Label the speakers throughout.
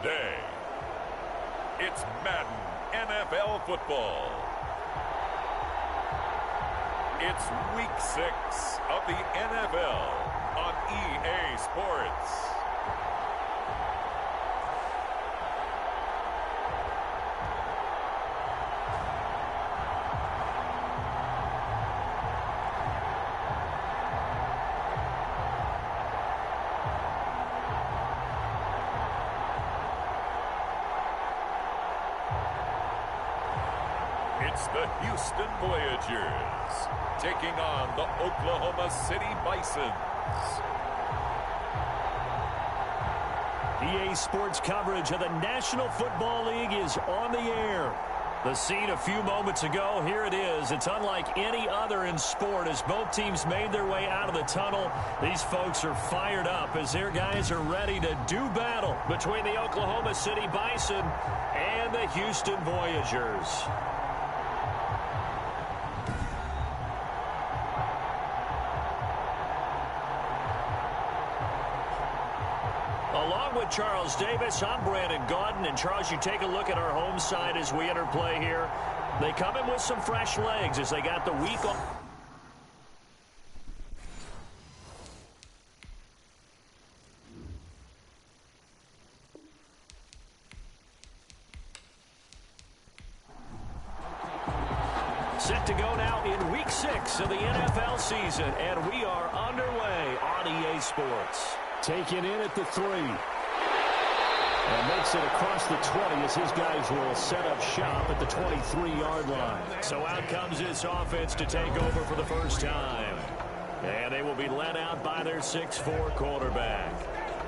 Speaker 1: Today, it's Madden NFL football. It's Week 6 of the NFL on EA Sports. It's the Houston Voyagers taking on the Oklahoma City Bisons.
Speaker 2: EA Sports coverage of the National Football League is on the air. The scene a few moments ago, here it is. It's unlike any other in sport as both teams made their way out of the tunnel. These folks are fired up as their guys are ready to do battle between the Oklahoma City Bison and the Houston Voyagers. Along with Charles Davis, I'm Brandon Gaudin. And Charles, you take a look at our home side as we enter play here. They come in with some fresh legs as they got the week off. Set to go now in Week 6 of the NFL season, and we are underway on EA Sports.
Speaker 3: Taken in at the 3. And makes it across the 20 as his guys will set up shop at the 23-yard line.
Speaker 2: So out comes this offense to take over for the first time. And they will be led out by their 6'4" quarterback.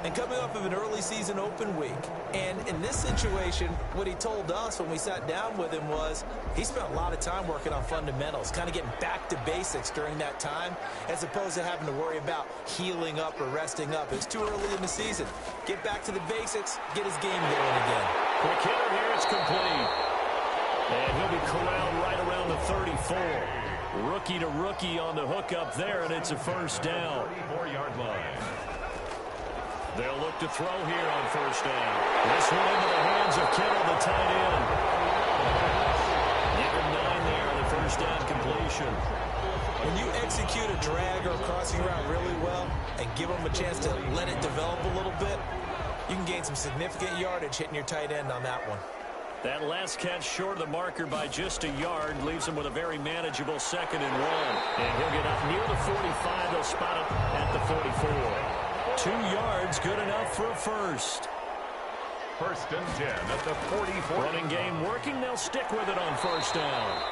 Speaker 4: And coming off of an early season open week. And in this situation, what he told us when we sat down with him was he spent a lot of time working on fundamentals, kind of getting back to basics during that time, as opposed to having to worry about healing up or resting up. It's too early in the season. Get back to the basics, get his game going again.
Speaker 2: Quick hitter here, it's complete. And he'll be corralled right around the 34. Rookie to rookie on the hook up there, and it's a first down.
Speaker 1: 34-yard line.
Speaker 2: They'll look to throw here on first down. This one into the hands of Kittle, the tight end. Give him 9 there on the first down completion.
Speaker 4: When you execute a drag or a crossing route really well and give them a chance to let it develop a little bit, you can gain some significant yardage hitting your tight end on that one.
Speaker 2: That last catch short of the marker by just a yard leaves him with a very manageable 2nd and 1. And he'll get up near the 45. They'll spot him at the 44. 2 yards, good enough for a first.
Speaker 1: 1st and 10 at the 44.
Speaker 2: Running game working. They'll stick with it on first down.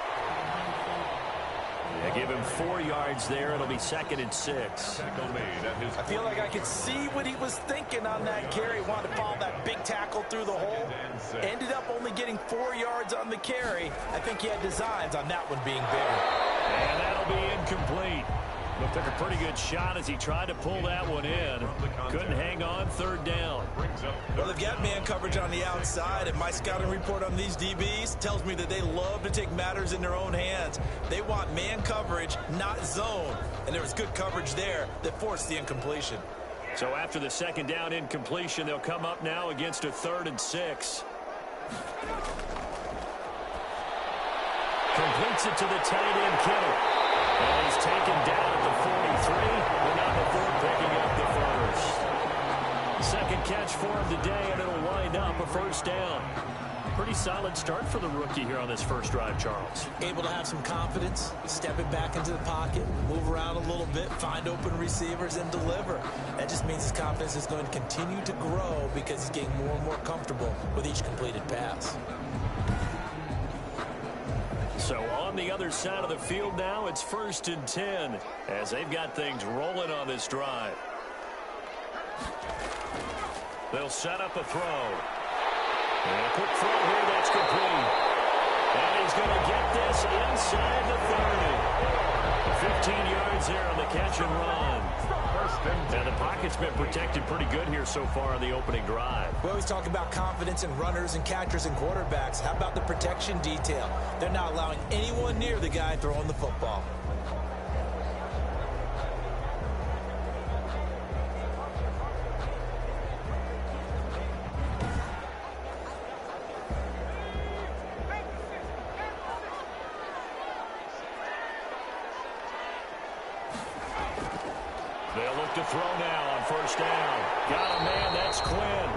Speaker 2: They give him 4 yards there. It'll be 2nd and 6.
Speaker 4: I feel like I could see what he was thinking on that carry. Wanted to follow that big tackle through the hole. Ended up only getting 4 yards on the carry. I think he had designs on that one being bigger.
Speaker 2: And that'll be incomplete. Looked like a pretty good shot as he tried to pull that one in. Couldn't hang on, 3rd down.
Speaker 4: Well, they've got man coverage on the outside, and my scouting report on these DBs tells me that they love to take matters in their own hands. They want man coverage, not zone. And there was good coverage there that forced the incompletion.
Speaker 2: So after the 2nd down incompletion, they'll come up now against a 3rd and 6. Completes it to the tight end, Kittle. And he's taken down at the 43, but not before picking up the first. 2nd catch for him today, and it'll wind up a first down. Pretty solid start for the rookie here on this first drive, Charles.
Speaker 4: Able to have some confidence, stepping back into the pocket, move around a little bit, find open receivers, and deliver. That just means his confidence is going to continue to grow because he's getting more and more comfortable with each completed pass.
Speaker 2: So on the other side of the field now, it's 1st and 10 as they've got things rolling on this drive. They'll set up a throw. And a quick throw here, that's complete. And he's going to get this inside the 30. 15 yards there on the catch and run. And the pocket's been protected pretty good here so far on the opening drive.
Speaker 4: We always talk about confidence in runners and catchers and quarterbacks. How about the protection detail? They're not allowing anyone near the guy throwing the football.
Speaker 2: throw now on first down. Got a man, that's Quinn.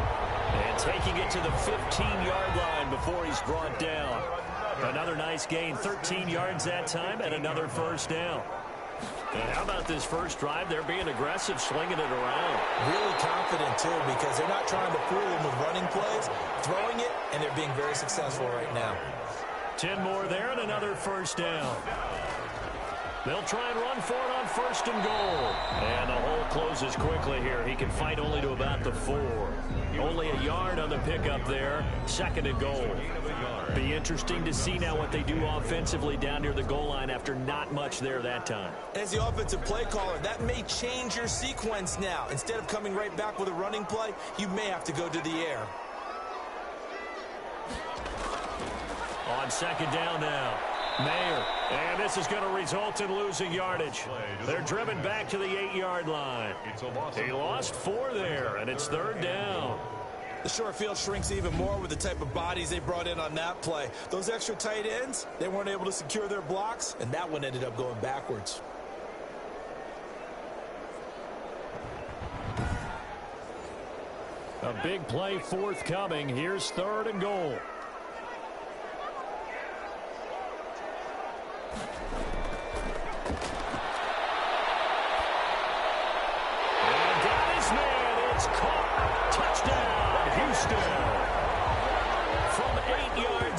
Speaker 2: And taking it to the 15-yard line before he's brought down. Another nice gain, 13 yards that time, and another first down. And how about this first drive? They're being aggressive, slinging it around.
Speaker 4: Really confident, too, because they're not trying to fool them with running plays, throwing it, and they're being very successful right now.
Speaker 2: 10 more there and another first down. They'll try and run for it on first and goal. And the hole closes quickly here. He can fight only to about the 4. Only a yard on the pickup there. Second and goal. Be interesting to see now what they do offensively down near the goal line after not much there that time.
Speaker 4: As the offensive play caller, that may change your sequence now. Instead of coming right back with a running play, you may have to go to the air.
Speaker 2: On second down now. Mayer, and this is going to result in losing yardage. They're driven back to the 8-yard line. He lost 4 there, and it's third down.
Speaker 4: The short field shrinks even more with the type of bodies they brought in on that play. Those extra tight ends, they weren't able to secure their blocks, and that one ended up going backwards.
Speaker 2: A big play forthcoming. Here's third and goal.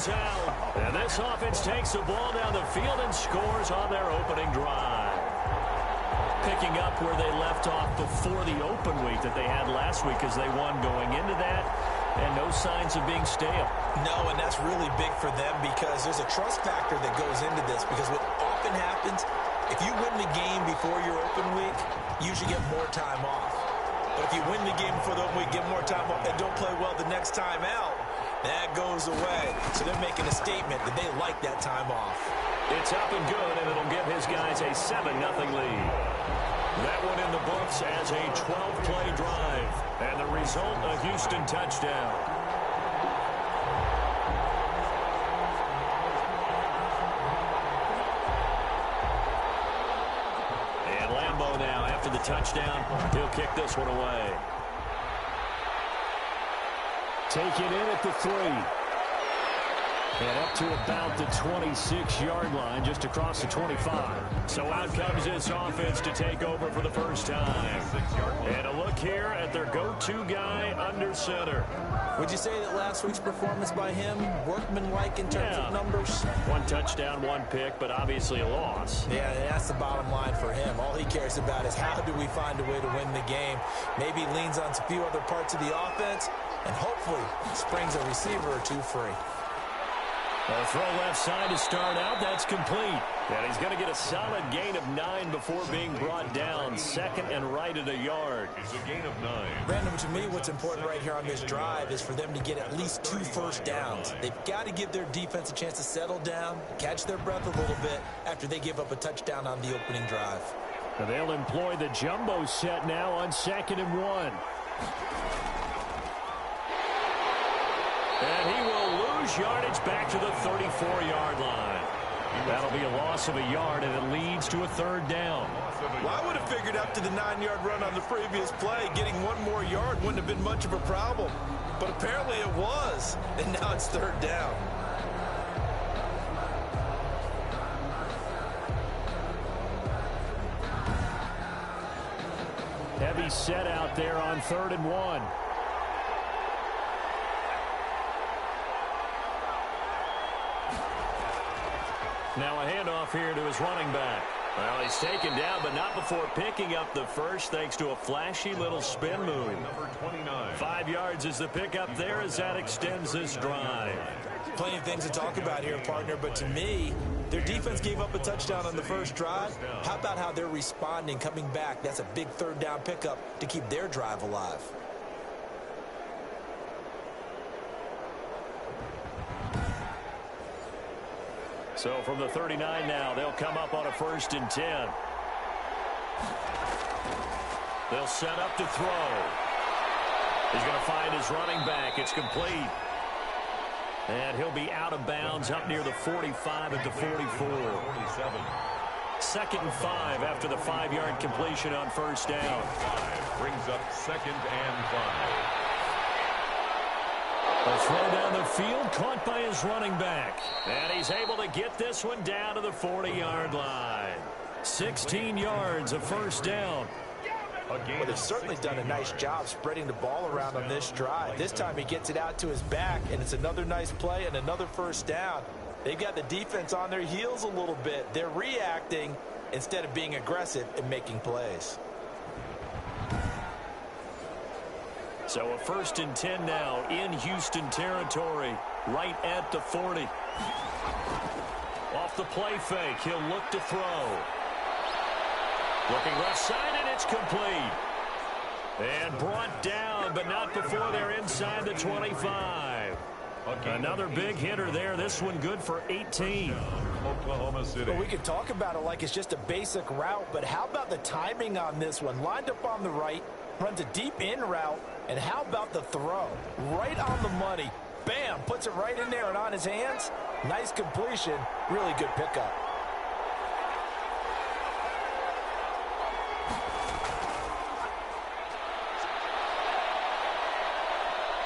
Speaker 2: Out. And this offense takes the ball down the field and scores on their opening drive. Picking up where they left off before the open week that they had last week as they won going into that. And no signs of being stale.
Speaker 4: No, and that's really big for them because there's a trust factor that goes into this. Because what often happens, if you win the game before your open week, you usually get more time off. But if you win the game before the open week, get more time off, and don't play well the next time out, that goes away. So they're making a statement that they like that time off.
Speaker 2: It's up and good, and it'll give his guys a 7-0 lead. That one in the books as a 12-play drive. And the result, a Houston touchdown. And Lambeau now, after the touchdown, he'll kick this one away.
Speaker 3: Take it in at the 3. And up to about the 26-yard line, just across the 25.
Speaker 2: So out comes this offense to take over for the first time. And a look here at their go-to guy under center.
Speaker 4: Would you say that last week's performance by him, workmanlike in terms of numbers?
Speaker 2: 1 touchdown, 1 pick, but obviously a loss.
Speaker 4: Yeah, that's the bottom line for him. All he cares about is how do we find a way to win the game. Maybe he leans on a few other parts of the offense, and hopefully springs a receiver or 2 free.
Speaker 2: A throw left side to start out. That's complete. And he's going to get a solid gain of 9 before being brought down. Second and right at a yard.
Speaker 1: It's a gain of 9.
Speaker 4: Brandon, to me, what's important right here on this drive is for them to get at least 2 first downs. They've got to give their defense a chance to settle down, catch their breath a little bit after they give up a touchdown on the opening drive.
Speaker 3: And they'll employ the jumbo set now on 2nd and 1.
Speaker 2: And he will lose yardage back to the 34-yard line. That'll be a loss of a yard, and it leads to a third down.
Speaker 4: Well, I would have figured after the 9-yard run on the previous play, getting 1 more yard wouldn't have been much of a problem. But apparently it was, and now it's third down.
Speaker 3: Heavy set out there on 3rd and 1.
Speaker 2: Now a handoff here to his running back. Well, he's taken down, but not before picking up the first thanks to a flashy little spin move.
Speaker 1: Number 29.
Speaker 2: 5 yards is the pickup there as that extends this drive.
Speaker 4: Plenty of things to talk about here, partner, but to me, their defense gave up a touchdown on the first drive. How about how they're responding, coming back? That's a big third down pickup to keep their drive alive.
Speaker 2: So from the 39 now, they'll come up on a 1st and 10. They'll set up to throw. He's going to find his running back. It's complete. And he'll be out of bounds up near the 45 at the 44. 2nd and 5 after the 5-yard completion on first down.
Speaker 1: 5 brings up 2nd and 5.
Speaker 2: A throw down the field, caught by his running back. And he's able to get this one down to the 40-yard line. 16 yards, a first down.
Speaker 4: Well, they've certainly done a nice job spreading the ball around on this drive. This time he gets it out to his back, and it's another nice play and another first down. They've got the defense on their heels a little bit. They're reacting instead of being aggressive and making plays.
Speaker 2: So a 1st and 10 now in Houston territory, right at the 40. Off the play fake, he'll look to throw. Looking left side, and it's complete. And brought down, but not before they're inside the 25. Another big hitter there. This one good for 18.
Speaker 1: Oklahoma City.
Speaker 4: Well, we can talk about it like it's just a basic route, but how about the timing on this one? Lined up on the right, runs a deep in route, and how about the throw? Right on the money. Bam, puts it right in there and on his hands. Nice completion, really good pickup.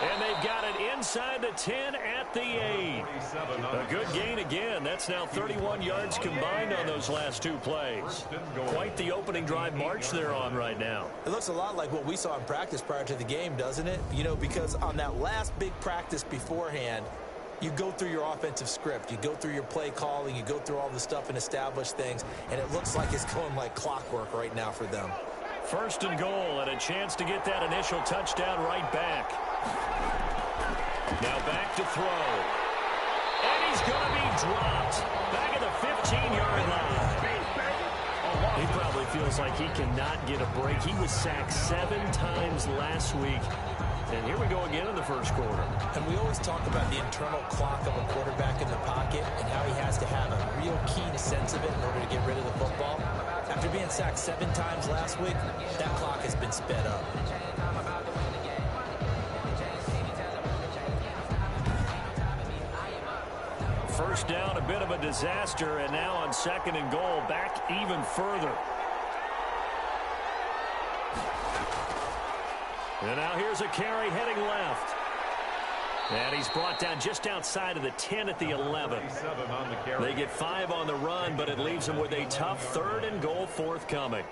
Speaker 2: And they've got it inside the 10 at the 8. A good gain again. That's now 31 yards combined on those last 2 plays. Quite the opening drive march they're on right now.
Speaker 4: It looks a lot like what we saw in practice prior to the game, doesn't it? You know, because on that last big practice beforehand, you go through your offensive script. You go through your play calling. You go through all the stuff and establish things. And it looks like it's going like clockwork right now for them.
Speaker 2: 1st and goal, and a chance to get that initial touchdown right back. Now back to throw. And he's going to be dropped. Back at the 15-yard line. He probably feels like he cannot get a break. He was sacked 7 times last week. And here we go again in the first quarter.
Speaker 4: And we always talk about the internal clock of a quarterback in the pocket and how he has to have a real keen sense of it in order to get rid of the football. After being sacked 7 times last week, that clock has been sped up.
Speaker 2: First down, a bit of a disaster, and now on 2nd and goal, back even further. And now here's a carry heading left. And he's brought down just outside of the 10 at the 11. They get 5 on the run, but it leaves them with a tough 3rd and goal forthcoming.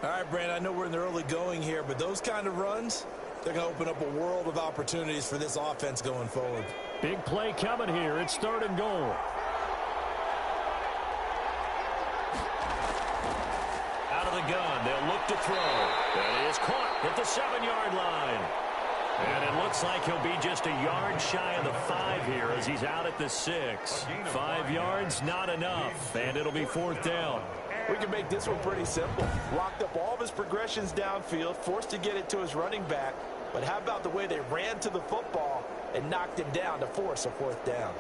Speaker 4: All right, Brandon, I know we're in the early going here, but those kind of runs, they're going to open up a world of opportunities for this offense going forward.
Speaker 2: Big play coming here. It's 3rd and goal. Out of the gun, they'll look to throw. That is caught at the 7-yard line. And it looks like he'll be just a yard shy of the 5 here as he's out at the 6. 5 yards, not enough, and it'll be 4th down.
Speaker 4: We can make this one pretty simple. Locked up all of his progressions downfield, forced to get it to his running back. But how about the way they ran to the football and knocked him down to force a 4th down?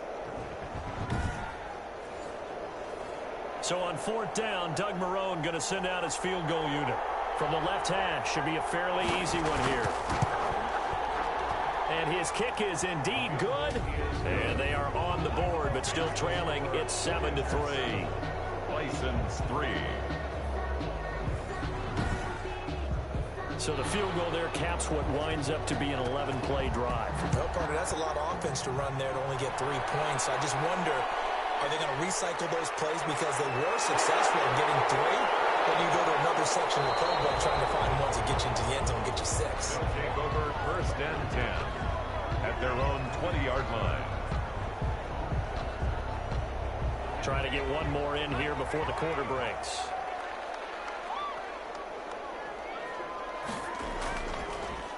Speaker 2: So on 4th down, Doug Marrone going to send out his field goal unit. From the left hash, should be a fairly easy one here. And his kick is indeed good. And they are on the board, but still trailing. It's 7-3.
Speaker 1: License 3.
Speaker 2: So the field goal there caps what winds up to be an 11-play drive.
Speaker 4: Well, partner, that's a lot of offense to run there to only get 3 points. I just wonder, are they going to recycle those plays because they were successful in getting 3? Or do you go to another section of the playbook trying to find ones that get you into the end zone and get you 6?
Speaker 1: They'll take over 1st and 10 at their own 20-yard line.
Speaker 2: Trying to get one more in here before the quarter breaks.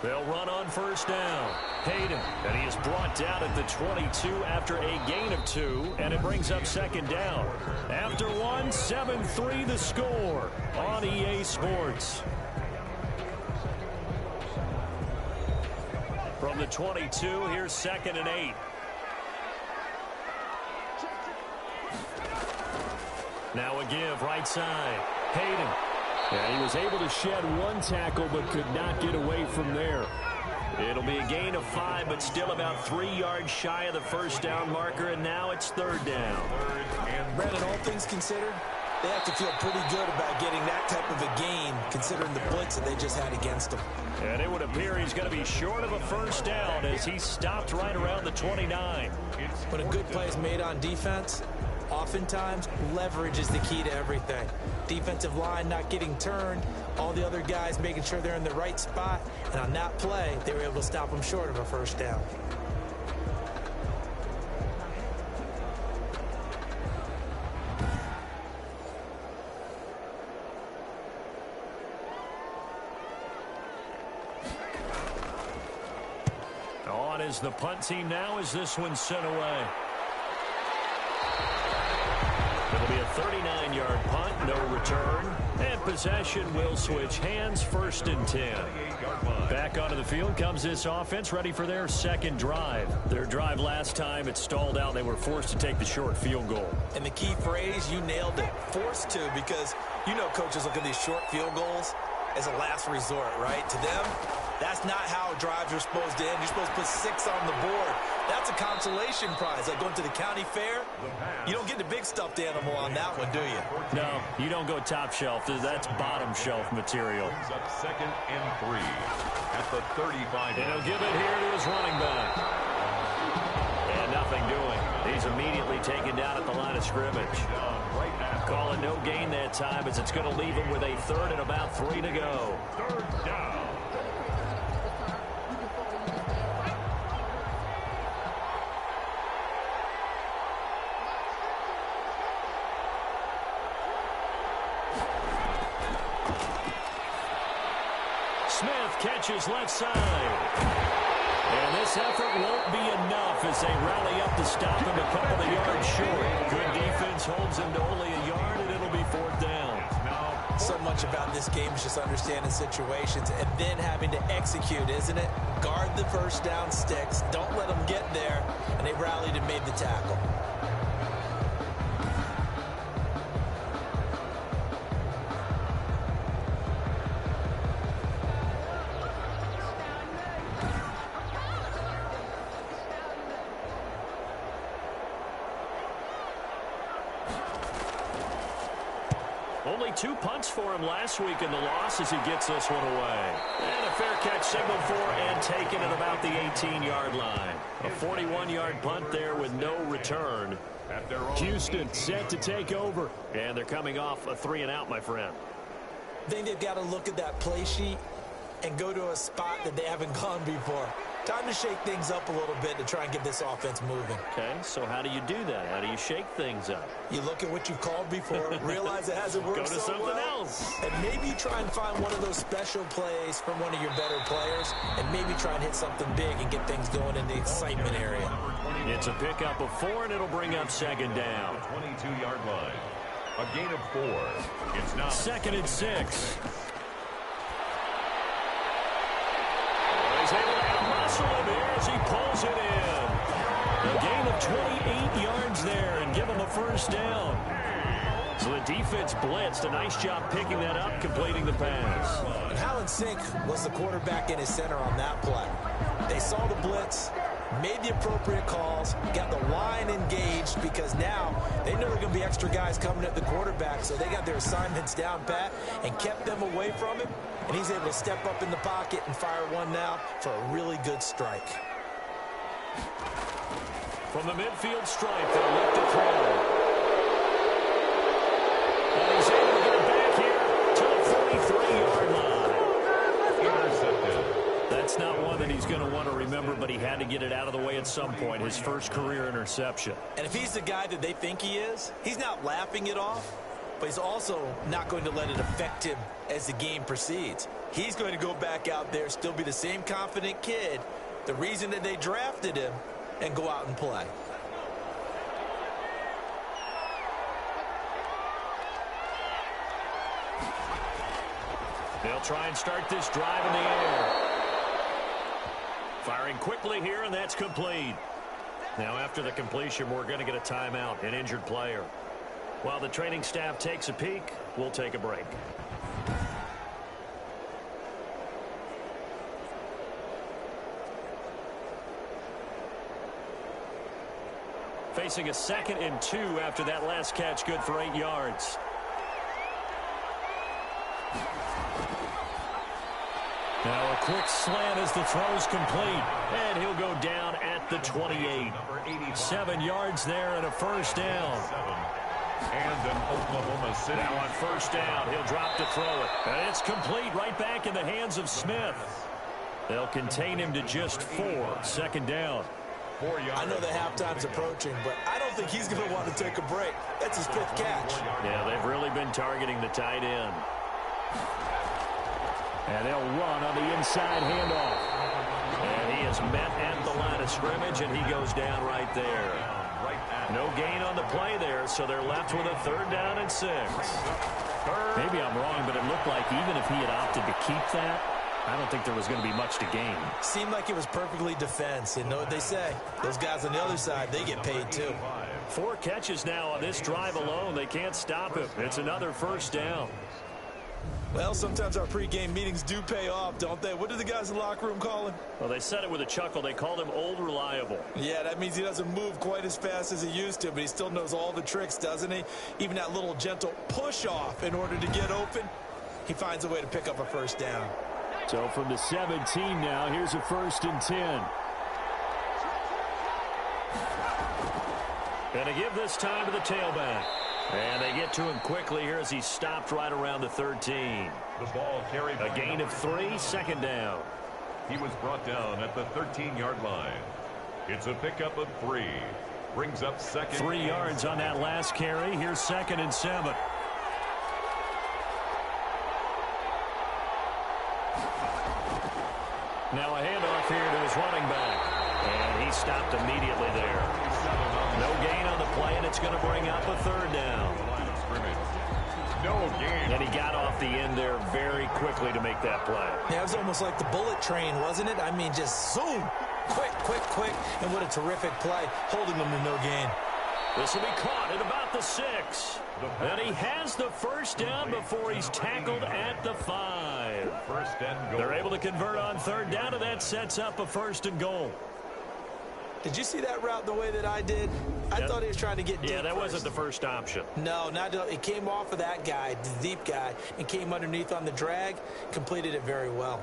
Speaker 2: They'll run on 1st down. Hayden, and he is brought down at the 22 after a gain of 2, and it brings up 2nd down. After 1, 7-3 the score on EA Sports. From the 22, here's 2nd and 8. Now a give, right side. Hayden. And he was able to shed 1 tackle, but could not get away from there. It'll be a gain of 5, but still about 3 yards shy of the 1st down marker, and now it's 3rd down.
Speaker 4: Brandon, all things considered, They have to feel pretty good about getting that type of a gain, considering the blitz that they just had against them.
Speaker 2: And it would appear he's going to be short of a first down as he stopped right around the 29.
Speaker 4: When a good play is made on defense, oftentimes leverage is the key to everything. Defensive line not getting turned, all the other guys making sure they're in the right spot, and on that play, they were able to stop them short of a first down.
Speaker 2: On is the punt team now as this one's sent away. It'll be a 39-yard punt, no return. And possession will switch hands, 1st and 10. Back onto the field comes this offense, ready for their second drive. Their drive last time, it stalled out. They were forced to take the short field goal.
Speaker 4: And the key phrase, you nailed it, forced to, because you know coaches look at these short field goals as a last resort, right? To them, that's not how drives are supposed to end. You're supposed to put 6 on the board. That's a consolation prize, like going to the county fair. You don't get the big stuffed animal on that one, do you?
Speaker 2: No, you don't go top shelf. That's bottom shelf material.
Speaker 1: Brings up 2nd and 3 at the 35.
Speaker 2: And he'll give it here to his running back. And nothing doing. He's immediately taken down at the line of scrimmage. Call it no gain that time as it's going to leave him with a 3rd and about 3 to go.
Speaker 1: 3rd down.
Speaker 2: Smith catches left side. And this effort won't be enough as they rally up to stop him a couple of yards short. Good defense holds him to only a yard, and it'll be 4th down.
Speaker 4: So much about this game is just understanding situations and then having to execute, isn't it? Guard the first down sticks. Don't let them get there. And they rallied and made the tackle.
Speaker 2: Only 2 punts for him last week in the loss as he gets this one away. And a fair catch signaled for and taken at about the 18-yard line. A 41-yard punt there with no return.
Speaker 3: Houston set to take over.
Speaker 2: And they're coming off a 3-and-out, my friend.
Speaker 4: I think they've got to look at that play sheet and go to a spot that they haven't gone before. Time to shake things up a little bit to try and get this offense moving.
Speaker 2: Okay, so how do you do that? How do you shake things up?
Speaker 4: You look at what you've called before, realize it hasn't worked
Speaker 2: Go to
Speaker 4: so
Speaker 2: something
Speaker 4: well,
Speaker 2: else.
Speaker 4: and maybe try and find one of those special plays from one of your better players, and maybe try and hit something big and get things going in the excitement area.
Speaker 2: It's a pickup of 4, and it'll bring up 2nd down.
Speaker 1: 22-yard line. A gain of 4. It's now
Speaker 2: 2nd and 6. He's able to muscle him here as he pulls it in. A gain of 28 yards there and give him a first down. So the defense blitzed. A nice job picking that up, completing the pass.
Speaker 4: And how in sync was the quarterback in his center on that play? They saw the blitz, made the appropriate calls, got the line engaged because now they know there are going to be extra guys coming at the quarterback, so they got their assignments down pat and kept them away from him, and he's able to step up in the pocket and fire one now for a really good strike.
Speaker 2: From the midfield stripe, they'll look to throw. And he's able to get back here to the 43-yard line.
Speaker 1: intercepted.
Speaker 2: That's not one that he's going to want to remember, but he had to get it out of the way at some point, his first career interception.
Speaker 4: And if he's the guy that they think he is, he's not laughing it off, but he's also not going to let it affect him as the game proceeds. He's going to go back out there, still be the same confident kid, the reason that they drafted him, and go out and play.
Speaker 2: They'll try and start this drive in the air. Firing quickly here, and that's complete. Now, after the completion, we're going to get a timeout, an injured player. While the training staff takes a peek, we'll take a break. Facing a 2nd and 2 after that last catch, good for 8 yards. Now a quick slant as the throw's complete. And he'll go down at the 28. 7 yards there and a first down.
Speaker 1: And an Oklahoma City.
Speaker 2: Now on first down, he'll drop to throw it. And it's complete right back in the hands of Smith. They'll contain him to just 4. Second down.
Speaker 4: I know the halftime's approaching, but I don't think he's going to want to take a break. That's his 5th catch.
Speaker 2: Yeah, they've really been targeting the tight end.
Speaker 3: And they'll run on the inside handoff.
Speaker 2: And he is met at the line of scrimmage, and he goes down right there. No gain on the play there, so they're left with a 3rd down and 6.
Speaker 3: Maybe I'm wrong, but it looked like even if he had opted to keep that, I don't think there was going to be much to gain.
Speaker 4: Seemed like it was perfectly defense. You know what they say. Those guys on the other side, they get paid too.
Speaker 2: 4 catches now on this drive alone. They can't stop him. It's another first down.
Speaker 4: Well, sometimes our pregame meetings do pay off, don't they? What do the guys in the locker room call him?
Speaker 2: Well, they said it with a chuckle. They called him Old Reliable.
Speaker 4: Yeah, that means he doesn't move quite as fast as he used to, but he still knows all the tricks, doesn't he? Even that little gentle push-off in order to get open, he finds a way to pick up a first down.
Speaker 3: So from the 17 now, here's a 1st and 10.
Speaker 2: And to give this time to the tailback. And they get to him quickly here as he stopped right around the 13.
Speaker 1: The ball carried.
Speaker 2: A gain of 3, second down.
Speaker 1: He was brought down at the 13-yard line. It's a pickup of 3. Brings up second.
Speaker 2: 3 yards on that last carry. Here's 2nd and 7. Now a handoff here to his running back. And he stopped immediately there. No gain on the play, and it's going to bring up a 3rd down.
Speaker 1: No gain.
Speaker 2: And he got off the end there very quickly to make that play.
Speaker 4: Yeah, it was almost like the bullet train, wasn't it? I mean, just zoom. Quick, quick, quick. And what a terrific play, holding them to no gain.
Speaker 2: This will be caught at about the 6. And he has the first down before he's tackled at the 5.
Speaker 1: First and goal.
Speaker 2: They're able to convert on 3rd down, and that sets up a 1st and goal.
Speaker 4: Did you see that route the way that I did? I thought he was trying to get deep.
Speaker 2: Yeah, that
Speaker 4: first.
Speaker 2: wasn't the first option.
Speaker 4: No, it came off of that guy, the deep guy, and came underneath on the drag, completed it very well.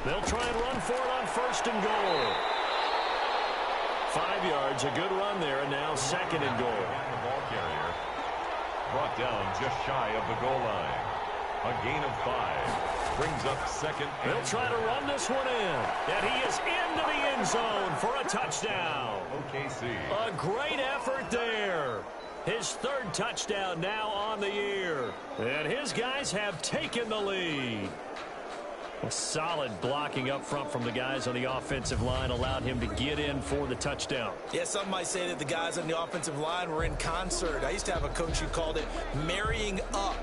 Speaker 2: They'll try and run for it on 1st and goal. 5 yards, a good run there, and now 2nd and goal.
Speaker 1: The ball carrier brought down just shy of the goal line. A gain of 5. Brings up 2nd.
Speaker 2: They'll try to run this one in. And he is into the end zone for a touchdown.
Speaker 1: OKC.
Speaker 2: A great effort there. His 3rd touchdown now on the year. And his guys have taken the lead. A solid blocking up front from the guys on the offensive line allowed him to get in for the touchdown.
Speaker 4: Yeah, some might say that the guys on the offensive line were in concert. I used to have a coach who called it marrying up,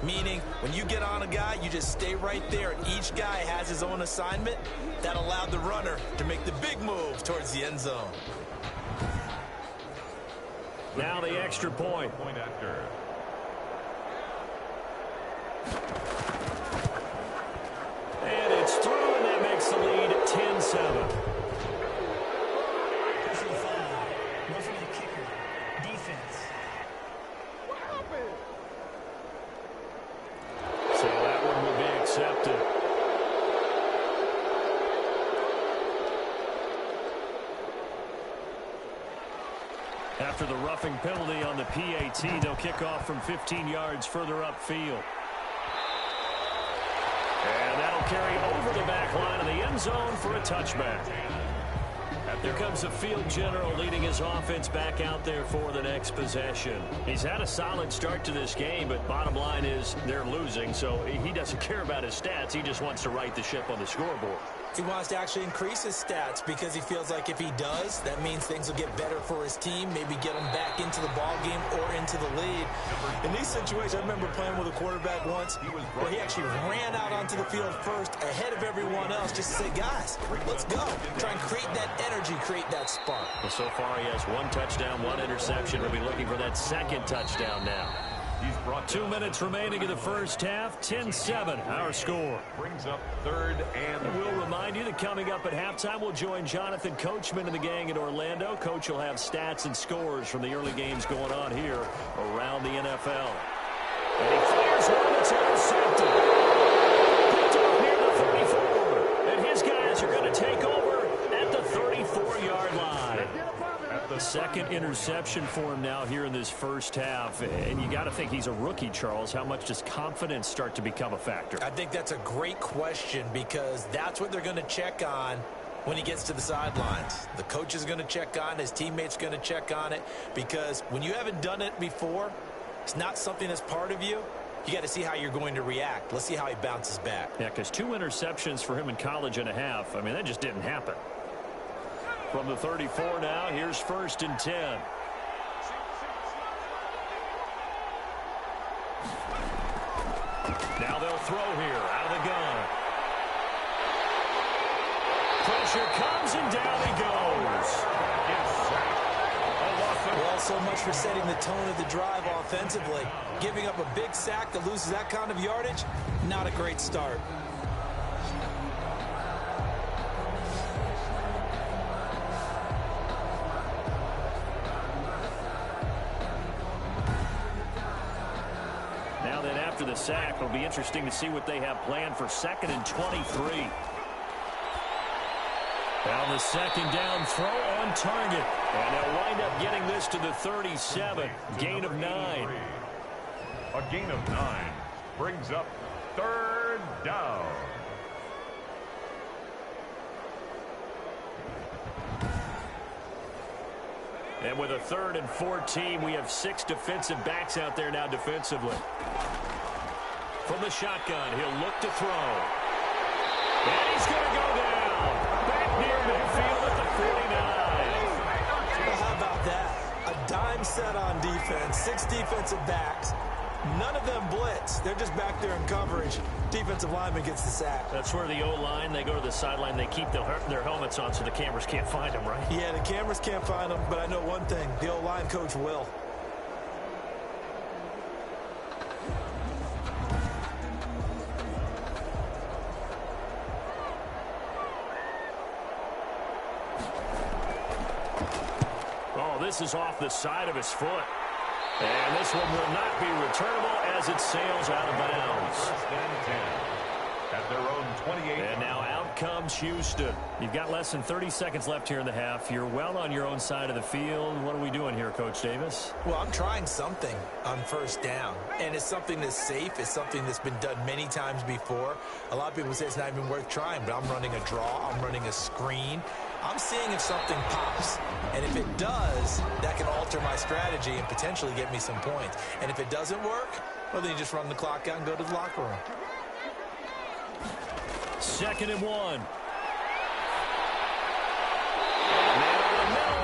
Speaker 4: meaning when you get on a guy, you just stay right there, and each guy has his own assignment. That allowed the runner to make the big move towards the end zone.
Speaker 2: Now the extra point.
Speaker 1: Point after.
Speaker 2: And it's through, and that makes the lead 10-7.
Speaker 5: Roughing the kicker. Defense.
Speaker 2: So that one will be accepted. After the roughing penalty on the PAT, they'll kick off from 15 yards further upfield. And that'll carry over the back line of the end zone for a touchback. Here comes the field general leading his offense back out there for the next possession. He's had a solid start to this game, but bottom line is they're losing, so he doesn't care about his stats. He just wants to right the ship on the scoreboard.
Speaker 4: He wants to actually increase his stats because he feels like if he does, that means things will get better for his team, maybe get him back into the ball game or into the lead. In these situations, I remember playing with a quarterback once where he actually ran out onto the field first ahead of everyone else just to say, guys, let's go. Try and create that energy, create that spark.
Speaker 2: Well, so far he has 1 touchdown, 1 interception. We'll be looking for that 2nd touchdown now.
Speaker 1: He's brought
Speaker 2: 2 minutes remaining in the first half. 10-7, our score.
Speaker 1: Brings up third and
Speaker 2: we'll remind you that coming up at halftime, we'll join Jonathan Coachman and the gang in Orlando. Coach will have stats and scores from the early games going on here around the NFL. And he fires one that's intercepted. Picked up near the 34. And his guys are going to take over at the 34-yard line. The second interception for him now here in this first half. And you got to think he's a rookie, Charles. How much does confidence start to become a factor?
Speaker 4: I think that's a great question because that's what they're going to check on when he gets to the sidelines. The coach is going to check on it. His teammates going to check on it because when you haven't done it before, it's not something that's part of you. You got to see how you're going to react. Let's see how he bounces back.
Speaker 2: Yeah, because 2 interceptions for him in college and a half. I mean, that just didn't happen. From the 34 now, here's 1st and 10. Now they'll throw here out of the gun. Pressure comes and down he goes.
Speaker 4: Well, so much for setting the tone of the drive offensively. Giving up a big sack that loses that kind of yardage, not a great start.
Speaker 2: After the sack, it'll be interesting to see what they have planned for 2nd and 23. Now the 2nd down throw on target. And they'll wind up getting this to the 37. Gain of 9.
Speaker 1: A gain of 9 brings up 3rd down.
Speaker 2: And with a 3rd and 14, we have 6 defensive backs out there now defensively. From the shotgun, he'll look to throw. And he's going to go down. Back near midfield at the 49.
Speaker 4: Well, how about that? A dime set on defense. 6 defensive backs. None of them blitz. They're just back there in coverage. Defensive lineman gets the sack.
Speaker 2: That's where the O-line, they go to the sideline, they keep their helmets on so the cameras can't find them, right?
Speaker 4: Yeah, the cameras can't find them, but I know one thing. The O-line coach will.
Speaker 2: Oh, this is off the side of his foot. And this one will not be returnable as it sails out of bounds.
Speaker 1: 1st and 10 at their own 28.
Speaker 2: And now out comes Houston. You've got less than 30 seconds left here in the half. You're well on your own side of the field. What are we doing here, Coach Davis?
Speaker 4: Well, I'm trying something on 1st down. And it's something that's safe. It's something that's been done many times before. A lot of people say it's not even worth trying, but I'm running a draw. I'm running a screen. I'm seeing if something pops. And if it does, that can alter my strategy and potentially get me some points. And if it doesn't work, well, then you just run the clock out and go to the locker room.
Speaker 2: 2nd and 1.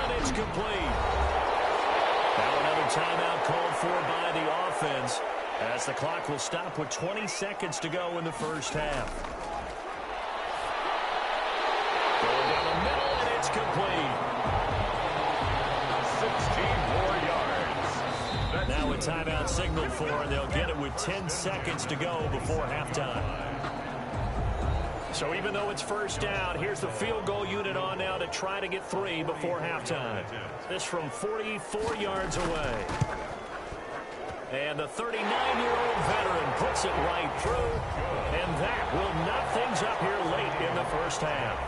Speaker 2: And it's complete. Now another timeout called for by the offense as the clock will stop with 20 seconds to go in the first half. Going down the middle, and it's complete.
Speaker 1: 16 more yards.
Speaker 2: Now a timeout signaled for, and they'll get it with 10 seconds to go before halftime. So even though it's 1st down, here's the field goal unit on now to try to get 3 before halftime. This from 44 yards away. And the 39-year-old veteran puts it right through, and that will knot things up here late in the first half.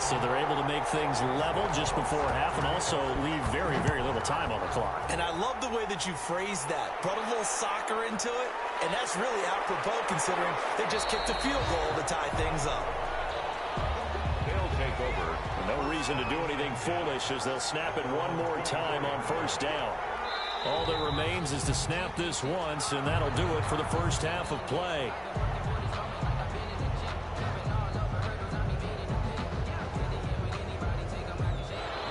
Speaker 2: So they're able to make things level just before half and also leave very, very little time on the clock.
Speaker 4: And I love the way that you phrased that. Put a little soccer into it, and that's really apropos considering they just kicked a field goal to tie things up.
Speaker 1: They'll take over.
Speaker 2: No reason to do anything foolish as they'll snap it one more time on 1st down. All that remains is to snap this once, and that'll do it for the first half of play.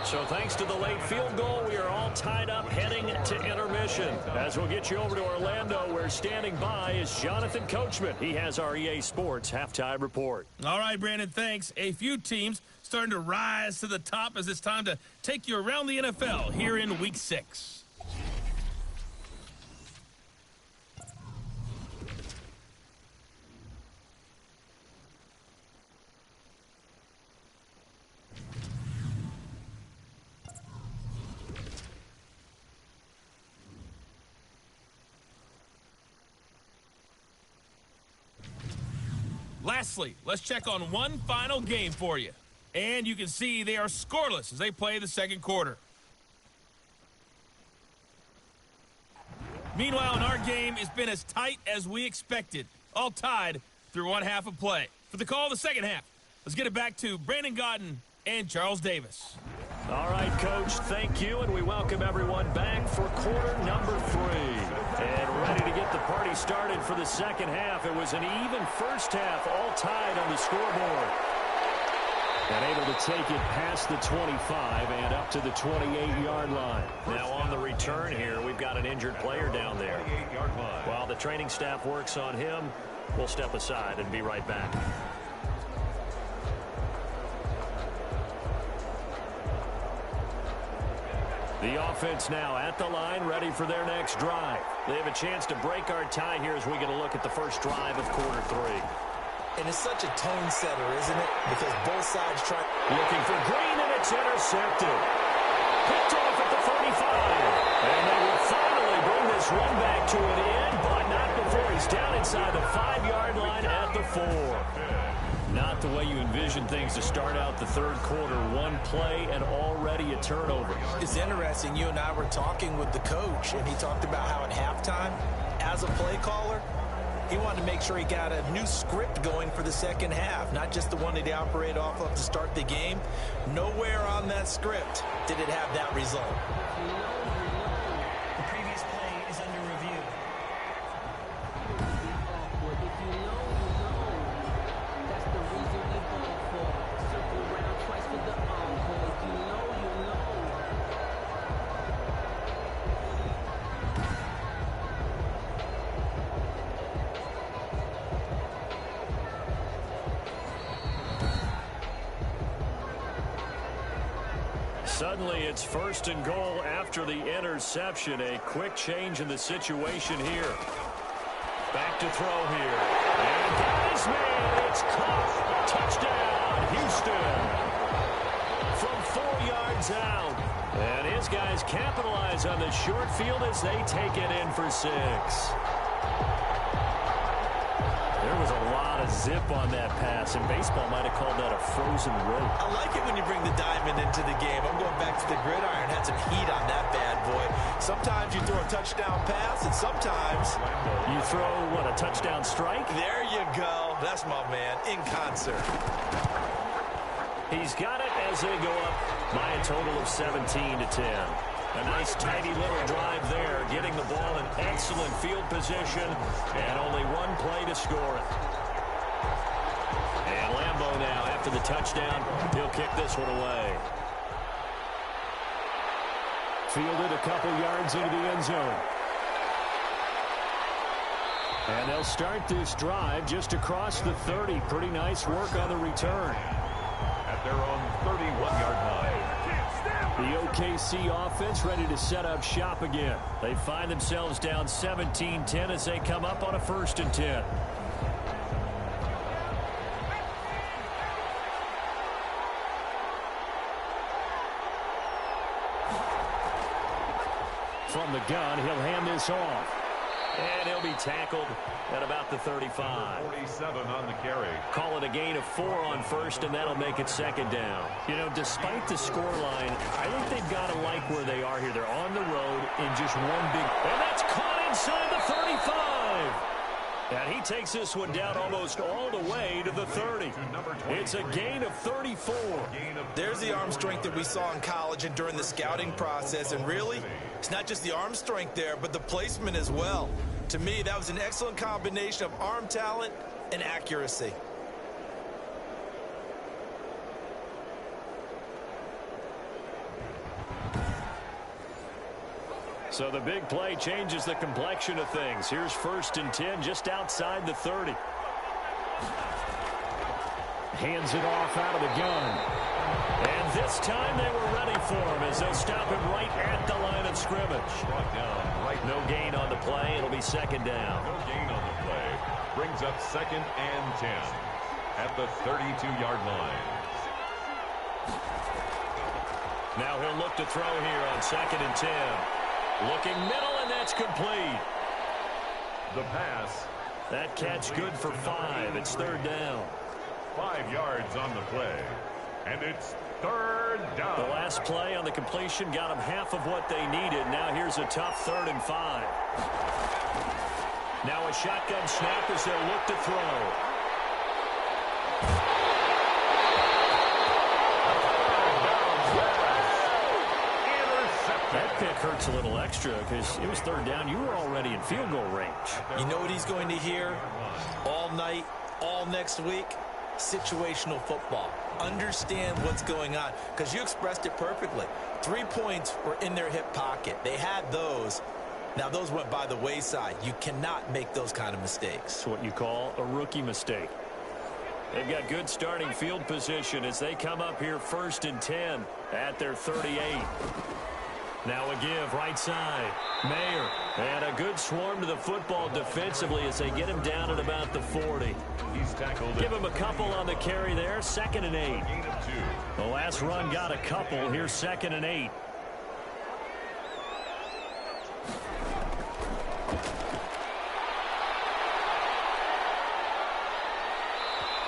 Speaker 2: So thanks to the late field goal, we are all tied up heading to intermission. As we'll get you over to Orlando, where standing by is Jonathan Coachman. He has our EA Sports halftime report.
Speaker 6: All right, Brandon, thanks. A few teams starting to rise to the top as it's time to take you around the NFL here in Week 6. Lastly, let's check on one final game for you. And you can see they are scoreless as they play the second quarter. Meanwhile, in our game, it's been as tight as we expected. All tied through one half of play. For the call of the second half, let's get it back to Brandon Godden and Charles Davis.
Speaker 2: All right, Coach, thank you, and we welcome everyone back for quarter number 3. And ready to get the party started for the second half. It was an even first half, all tied on the scoreboard. And able to take it past the 25 and up to the 28-yard line. Now on the return here, we've got an injured player down there. While the training staff works on him, we'll step aside and be right back. The offense now at the line, ready for their next drive. They have a chance to break our tie here as we get a look at the first drive of quarter 3.
Speaker 4: And it's such a tone setter, isn't it? Because both sides try.
Speaker 2: Looking for Green, and it's intercepted. Picked off at the 35. And they will finally bring this one back to an end, but not before he's down inside the 5-yard line at the 4. Not the way you envision things to start out the third quarter. One play and already a turnover.
Speaker 4: It's interesting. You and I were talking with the coach, and he talked about how at halftime, as a play caller, he wanted to make sure he got a new script going for the second half, not just the one that he operated off of to start the game. Nowhere on that script did it have that result.
Speaker 5: The previous play is under review.
Speaker 2: Suddenly, it's first and goal after the interception. A quick change in the situation here. Back to throw here. And guys, man, it's caught. Touchdown, Houston. From 4 yards out. And his guys capitalize on the short field as they take it in for 6. There was a lot of zip on that pass, and baseball might have called that a frozen rope.
Speaker 4: I like it when you bring the diamond into the game. I'm going back to the gridiron. Had some heat on that bad boy. Sometimes you throw a touchdown pass, and sometimes
Speaker 2: you throw, what, a touchdown strike?
Speaker 4: There you go. That's my man, in concert.
Speaker 2: He's got it as they go up by a total of 17-10. A nice, tidy little drive there, getting the ball in excellent field position, and only one play to score it. And Lambeau now, after the touchdown, he'll kick this one away.
Speaker 3: Fielded a couple yards into the end zone. And they'll start this drive just across the 30. Pretty nice work on the return.
Speaker 1: At their own 31-yard line.
Speaker 3: The OKC offense ready to set up shop again.
Speaker 2: They find themselves down 17-10 as they come up on a 1st and 10.
Speaker 3: From the gun, he'll hand this off.
Speaker 2: And he'll be tackled at about the 35.
Speaker 1: 47 on the carry.
Speaker 2: Call it a gain of 4 on 1st, and that'll make it 2nd down. You know, despite the scoreline, I think they've got to like where they are here. They're on the road in just one big... And that's caught inside the 35. And he takes this one down almost all the way to the 30. It's a gain of 34.
Speaker 4: There's the arm strength that we saw in college and during the scouting process. And really, it's not just the arm strength there, but the placement as well. To me, that was an excellent combination of arm talent and accuracy.
Speaker 2: So the big play changes the complexion of things. Here's 1st and 10 just outside the 30.
Speaker 3: Hands it off out of the gun.
Speaker 2: And this time they were ready for him as they'll stop him right at the line of scrimmage.
Speaker 1: Brought down right.
Speaker 2: No gain on the play. It'll be second down.
Speaker 1: No gain on the play. Brings up 2nd and 10 at the 32-yard line.
Speaker 2: Now he'll look to throw here on 2nd and 10. Looking middle, and that's complete.
Speaker 1: The pass.
Speaker 2: That catch good for 5. It's 3rd down.
Speaker 1: 5 yards on the play. And it's 3rd down.
Speaker 2: The last play on the completion got them half of what they needed. Now here's a tough 3rd and 5. Now a shotgun snap as they'll look to throw. That pick hurts a little extra because it was 3rd down. You were already in field goal range.
Speaker 4: You know what he's going to hear all night, all next week? Situational football. Understand what's going on, because you expressed it perfectly. 3 points were in their hip pocket. They had those. Now, those went by the wayside. You cannot make those kind of mistakes.
Speaker 2: It's what you call a rookie mistake. They've got good starting field position as they come up here 1st and 10 at their 38. Now a give right side. Mayer. And a good swarm to the football defensively as they get him down at about the 40.
Speaker 1: He's tackled.
Speaker 2: Give him a couple on the carry there. 2nd and 8.
Speaker 1: Gain of 2.
Speaker 2: The last run got a couple. Here's 2nd and 8.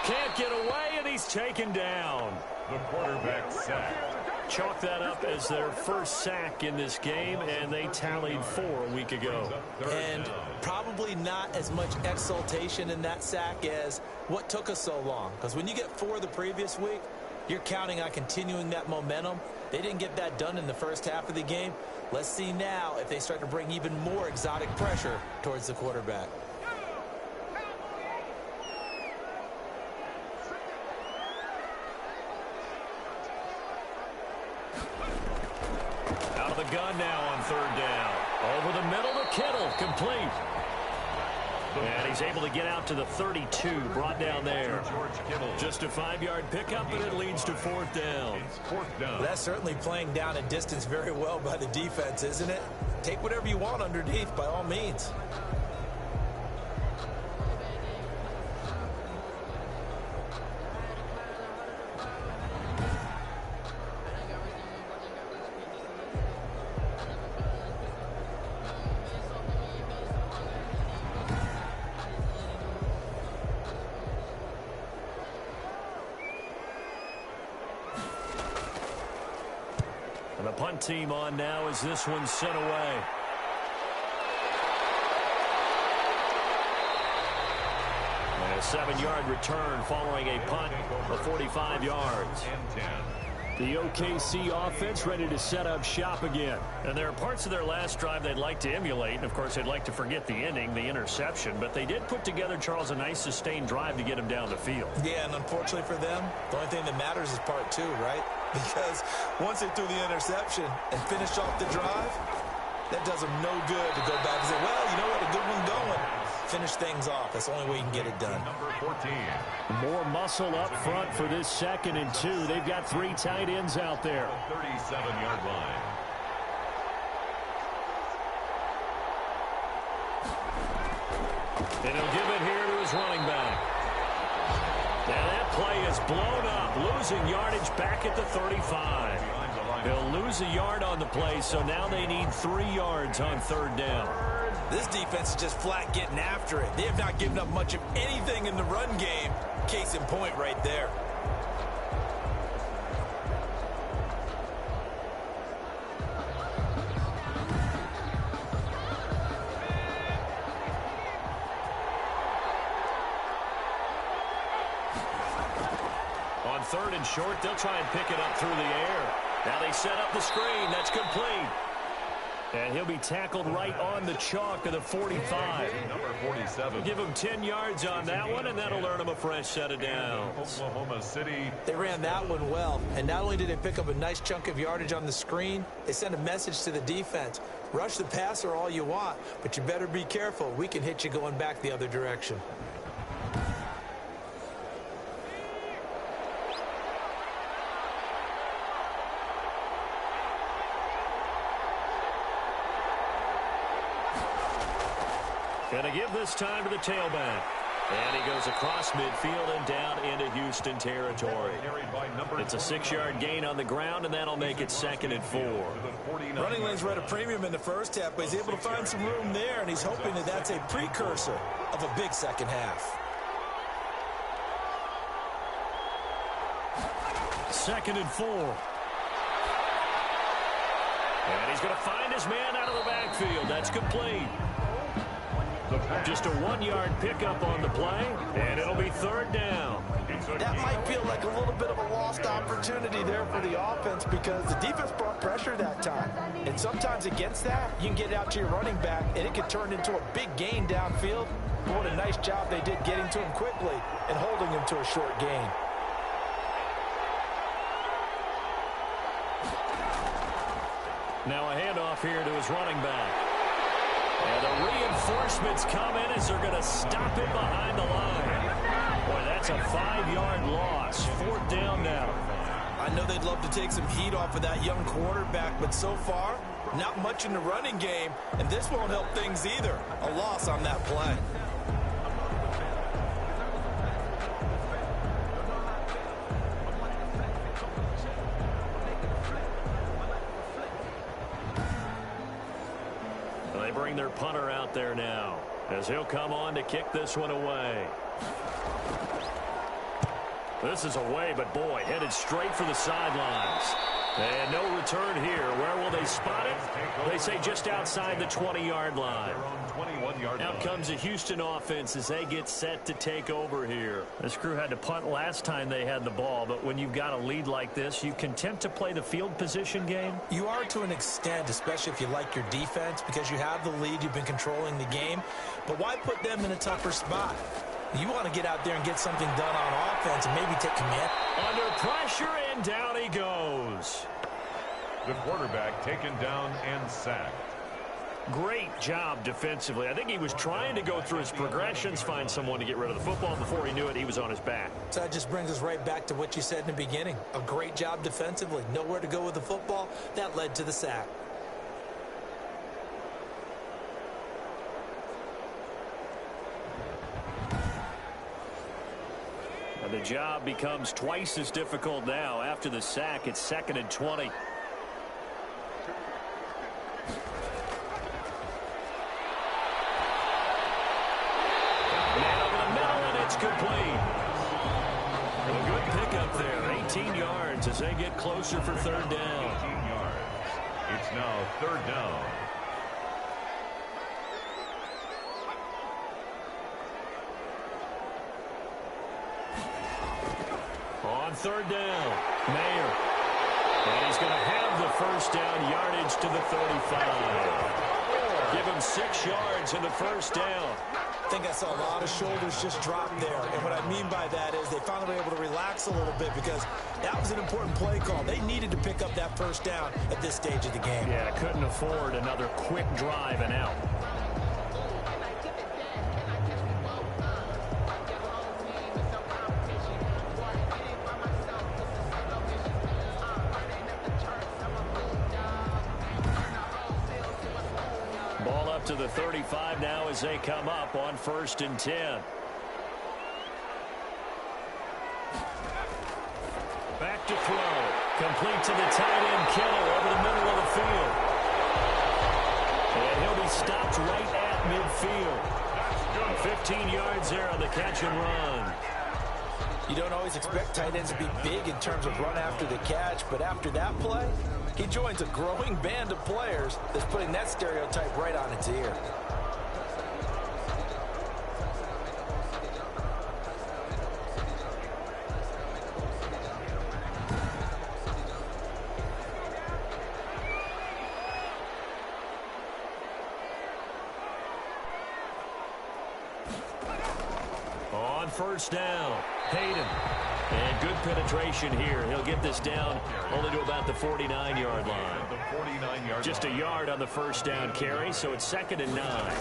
Speaker 2: Can't get away, and he's taken down.
Speaker 1: The quarterback sacked.
Speaker 2: Chalk that up as their first sack in this game, and they tallied 4 a week ago.
Speaker 4: And probably not as much exultation in that sack as what took us so long. Because when you get 4 the previous week, you're counting on continuing that momentum. They didn't get that done in the first half of the game. Let's see now if they start to bring even more exotic pressure towards the quarterback.
Speaker 2: Out of the gun now on 3rd down. Over the middle to Kittle. Complete. And he's able to get out to the 32. Brought down there. Just a 5-yard pickup, and it leads to 4th down.
Speaker 1: It's 4th down.
Speaker 4: That's certainly playing down a distance very well by the defense, isn't it? Take whatever you want underneath, by all means.
Speaker 2: And the punt team on now as this one's sent away. And a 7-yard return following a punt of 45 yards. The OKC offense ready to set up shop again. And there are parts of their last drive they'd like to emulate. And, of course, they'd like to forget the ending, the interception. But they did put together, Charles, a nice sustained drive to get him down the field.
Speaker 4: Yeah, and unfortunately for them, the only thing that matters is part 2, right? Because once they threw the interception and finished off the drive, that does them no good to go back and say, well, you know what, a good one going. Finish things off. That's the only way you can get it done.
Speaker 1: Number 14.
Speaker 3: More muscle up front for this 2nd and 2. They've got 3 tight ends out there.
Speaker 1: 37-yard line.
Speaker 2: And he'll give it here to his running back. Now that play is blown up, losing yardage back at the 35. They'll lose a yard on the play, so now they need 3 yards on 3rd down.
Speaker 4: This defense is just flat getting after it. They have not given up much of anything in the run game. Case in point right there.
Speaker 2: On 3rd and short, they'll try and pick it up through the air. Now they set up the screen. That's complete. And he'll be tackled right on the chalk of the 45.
Speaker 1: Number 47.
Speaker 2: Give him 10 yards on that one, and that'll earn him a fresh set of downs.
Speaker 1: Oklahoma City.
Speaker 4: They ran that one well. And not only did they pick up a nice chunk of yardage on the screen, they sent a message to the defense. Rush the passer all you want, but you better be careful. We can hit you going back the other direction.
Speaker 2: Gonna give this time to the tailback. And he goes across midfield and down into Houston territory. It's a 6-yard gain on the ground, and that'll make it 2nd and 4.
Speaker 4: Running lanes were at a premium in the first half, but he's able to find some room there, and he's hoping that that's a precursor of a big second half.
Speaker 2: 2nd and 4. And he's going to find his man out of the backfield. That's complete. Just a 1-yard pickup on the play, and it'll be 3rd down.
Speaker 4: That might feel like a little bit of a lost opportunity there for the offense because the defense brought pressure that time. And sometimes against that, you can get out to your running back, and it can turn into a big gain downfield. But what a nice job they did getting to him quickly and holding him to a short gain.
Speaker 2: Now a handoff here to his running back. And the reinforcements come in as they're going to stop him behind the line. Boy, that's a 5-yard loss. 4th down now.
Speaker 4: I know they'd love to take some heat off of that young quarterback, but so far, not much in the running game, and this won't help things either. A loss on that play.
Speaker 2: They bring their punter out there now as he'll come on to kick this one away. This is away, but boy, headed straight for the sidelines. And no return here. Where will they spot it? They say just outside the 20-yard line. Out comes the Houston offense as they get set to take over here. This crew had to punt last time they had the ball, but when you've got a lead like this, you content to play the field position game?
Speaker 4: You are to an extent, especially if you like your defense, because you have the lead, you've been controlling the game. But why put them in a tougher spot? You want to get out there and get something done on offense and maybe take command.
Speaker 2: Under pressure, and down he goes.
Speaker 1: The quarterback taken down and sacked.
Speaker 2: Great job defensively. I think he was trying to go through his progressions, find someone to get rid of the football. Before he knew it, he was on his back.
Speaker 4: So that just brings us right back to what you said in the beginning. A great job defensively. Nowhere to go with the football. That led to the sack.
Speaker 2: And the job becomes twice as difficult now. After the sack, it's 2nd and 20. Complete. A good pickup there. 18 yards as they get closer for 3rd down.
Speaker 1: 18 yards. It's now 3rd down.
Speaker 2: On 3rd down, Mayer. And he's going to have the 1st down yardage to the 35. Give him 6 yards in the 1st down.
Speaker 4: I think I saw a lot of shoulders just drop there. And what I mean by that is they finally were able to relax a little bit because that was an important play call. They needed to pick up that 1st down at this stage of the game.
Speaker 2: Yeah, couldn't afford another quick drive and out. Ball up to the 35 now as they come up on 1st and 10. Back to throw. Complete to the tight end, Kittle, over the middle of the field. And he'll be stopped right at midfield. 15 yards there on the catch and run.
Speaker 4: You don't always expect tight ends to be big in terms of run after the catch, but after that play, he joins a growing band of players that's putting that stereotype right on its ear.
Speaker 2: On 1st down, Hayden. And good penetration here. He'll get this down only to about the 49-yard line. Just a yard on the first down carry, so it's 2nd and 9.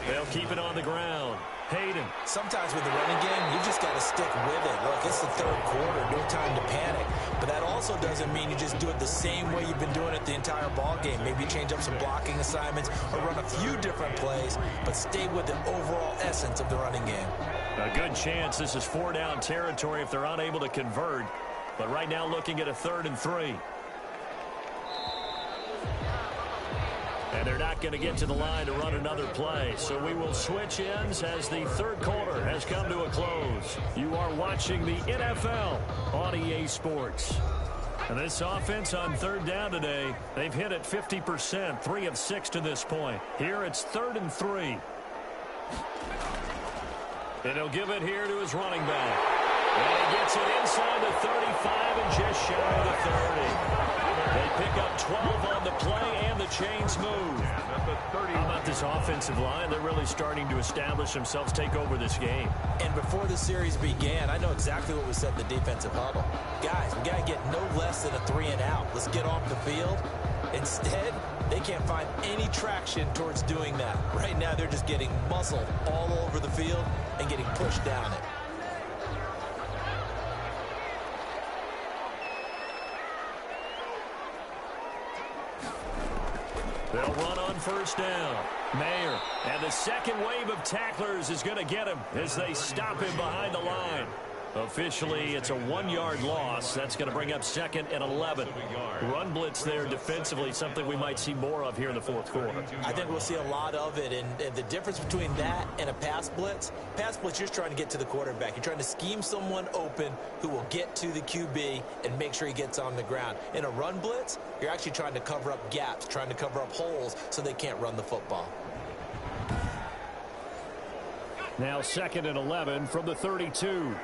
Speaker 2: They'll keep it on the ground. Hayden.
Speaker 4: Sometimes with the running game, you just got to stick with it. Look, it's the third quarter, no time to panic. But that also doesn't mean you just do it the same way you've been doing it the entire ball game. Maybe change up some blocking assignments or run a few different plays, but stay with the overall essence of the running game.
Speaker 2: A good chance this is 4-down territory if they're unable to convert. But right now looking at a 3rd and 3. And they're not going to get to the line to run another play. So we will switch ends as the third quarter has come to a close. You are watching the NFL on EA Sports. And this offense on 3rd down today, they've hit it 50%, 3 of 6 to this point. Here it's 3rd and 3. And he'll give it here to his running back. And he gets it inside the 35 and just shy of the 30. They pick up 12 on the play, and the chains move. How about this offensive line? They're really starting to establish themselves, take over this game.
Speaker 4: And before the series began, I know exactly what we said in the defensive huddle. Guys, we got to get no less than a 3 and out. Let's get off the field. Instead, they can't find any traction towards doing that. Right now, they're just getting muscled all over the field and getting pushed down it.
Speaker 2: They'll run on 1st down. Mayer, and the second wave of tacklers is going to get him as they stop him behind the line. Officially, it's a 1-yard loss. That's going to bring up 2nd and 11. Run blitz there defensively, something we might see more of here in the 4th quarter.
Speaker 4: I think we'll see a lot of it, and the difference between that and a pass blitz, you're just trying to get to the quarterback. You're trying to scheme someone open who will get to the QB and make sure he gets on the ground. In a run blitz, you're actually trying to cover up gaps, trying to cover up holes so they can't run the football.
Speaker 2: Now 2nd and 11 from the 32.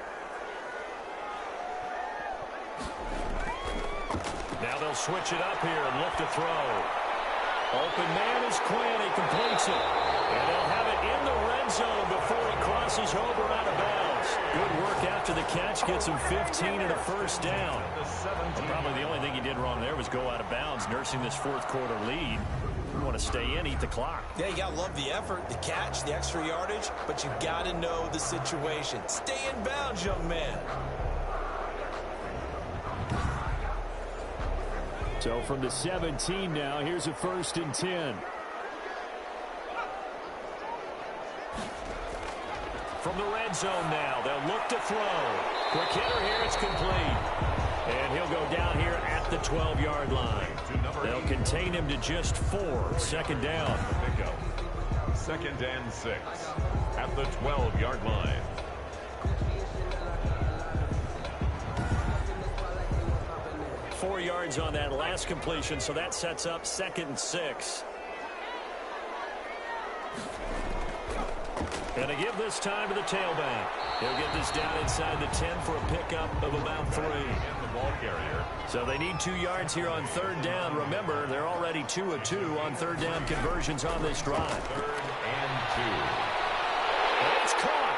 Speaker 2: Now they'll switch it up here and look to throw. Open man is Quinn. He completes it. And they'll have it in the red zone before he crosses over out of bounds. Good work after the catch. Gets him 15 and a 1st down. And probably the only thing he did wrong there was go out of bounds, nursing this 4th quarter lead. You want to stay in, eat the clock.
Speaker 4: Yeah, you got to love the effort, the catch, the extra yardage, but you got to know the situation. Stay in bounds, young man.
Speaker 2: So from the 17 now, here's a 1st and 10. From the red zone now, they'll look to throw. Quick hitter here, it's complete. And he'll go down here at the 12-yard line. They'll contain him to just 4. 2nd down.
Speaker 1: 2nd and 6 at the 12-yard line.
Speaker 2: Four yards on that last completion, so that sets up 2nd and 6. And to give this time to the tailback. He'll get this down inside the 10 for a pickup of about 3. So they need 2 yards here on 3rd down. Remember, they're already 2 of 2 on 3rd down conversions on this drive.
Speaker 1: 3rd and 2.
Speaker 2: And it's caught.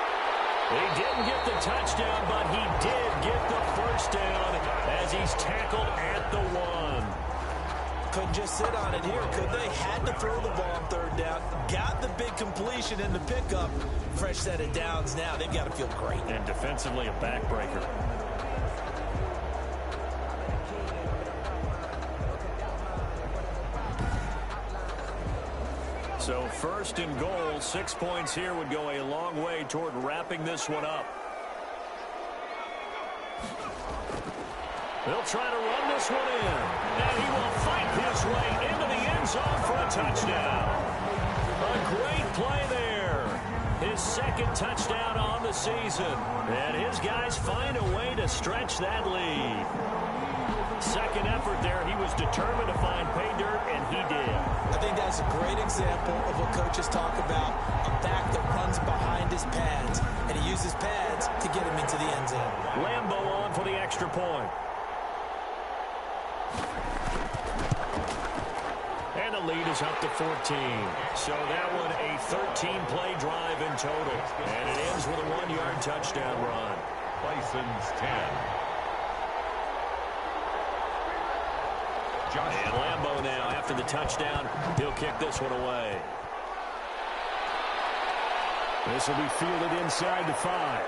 Speaker 2: He didn't get the touchdown, but he did get the 1st down as he's tackled at the 1.
Speaker 4: Couldn't just sit on it here, could they? Had to throw the ball on 3rd down. Got the big completion in the pickup. Fresh set of downs now. They've got to feel great.
Speaker 2: And defensively, a backbreaker. So 1st and goal, 6 points here would go a long way toward wrapping this one up. They'll try to run this one in. And he will fight his way into the end zone for a touchdown. A great play there. His 2nd touchdown on the season. And his guys find a way to stretch that lead. 2nd effort there. He was determined to find pay dirt, and he did.
Speaker 4: I think that's a great example of what coaches talk about. A back that runs behind his pads. And he uses pads to get him into the end zone.
Speaker 2: Lambo on for the extra point. And the lead is up to 14. So that one a 13-play drive in total. And it ends with a 1-yard touchdown run.
Speaker 1: Bison's 10.
Speaker 2: And Lambeau now, after the touchdown, he'll kick this one away.
Speaker 3: This will be fielded inside the 5.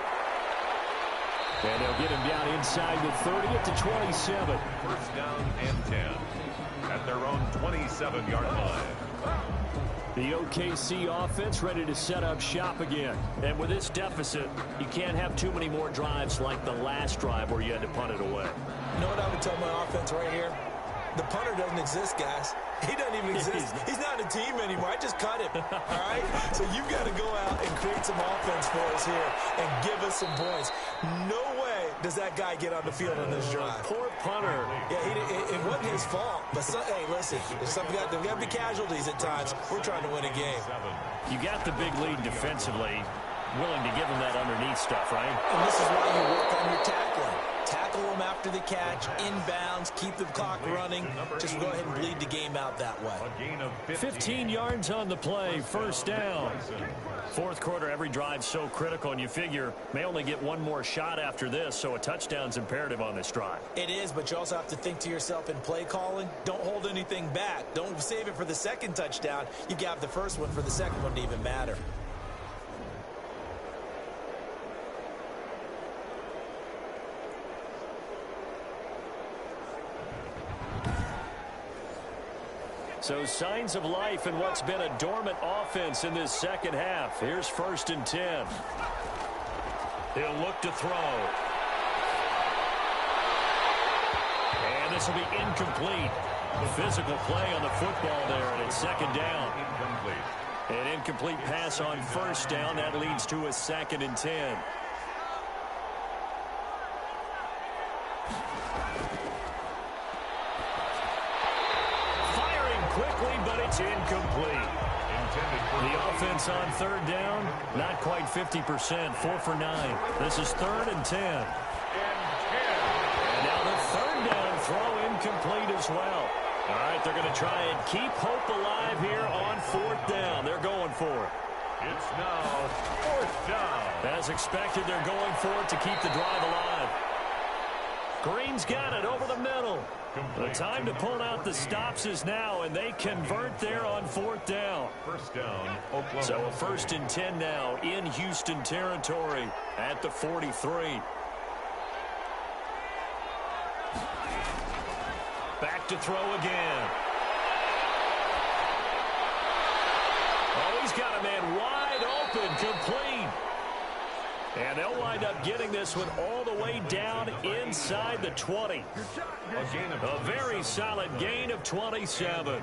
Speaker 3: And they'll get him down inside the 30 at the 27.
Speaker 1: First down and 10 at their own 27-yard line.
Speaker 3: The OKC offense ready to set up shop again.
Speaker 2: And with this deficit, you can't have too many more drives like the last drive where you had to punt it away.
Speaker 4: You know what I would tell my offense right here? The punter doesn't exist, guys. He doesn't even exist. He's not a team anymore. I just cut him. All right? So you've got to go out and create some offense for us here and give us some points. No way does that guy get on the field on this drive.
Speaker 2: Poor punter.
Speaker 4: Yeah, it wasn't his fault. But, hey, listen, there's got to be casualties at times. We're trying to win a game.
Speaker 2: You got the big lead defensively. Willing to give him that underneath stuff, right?
Speaker 4: And this is why you work on your tackling. Tackle them after the catch, inbounds, keep the clock running. Just go ahead and bleed the game out that way.
Speaker 2: 15 yards on the play, first down. Fourth quarter, every drive so critical, and you figure may only get one more shot after this, so a touchdown's imperative on this drive.
Speaker 4: It is, but you also have to think to yourself in play calling, don't hold anything back. Don't save it for the second touchdown. You got the first one for the second one to even matter.
Speaker 2: So signs of life in what's been a dormant offense in this second half. Here's first and 10. He'll look to throw. And this will be incomplete. Physical play on the football there, and it's second down. An incomplete pass on first down. That leads to a second and 10. Incomplete. The offense on third down, not quite 50%, 4 for 9. This is third and 10. And now the third down throw incomplete as well. All right, they're going to try and keep hope alive here on fourth down. They're going for it.
Speaker 1: It's now fourth down.
Speaker 2: As expected, they're going for it to keep the drive alive. Green's got it over the middle. The time to pull out the stops is now, and they convert there on fourth down.
Speaker 1: First down, Oklahoma.
Speaker 2: So a first and 10 now in Houston territory at the 43. Back to throw again. Oh, he's got a man wide open, complete. And they'll wind up getting this one all the way down inside the 20. A very solid gain of 27.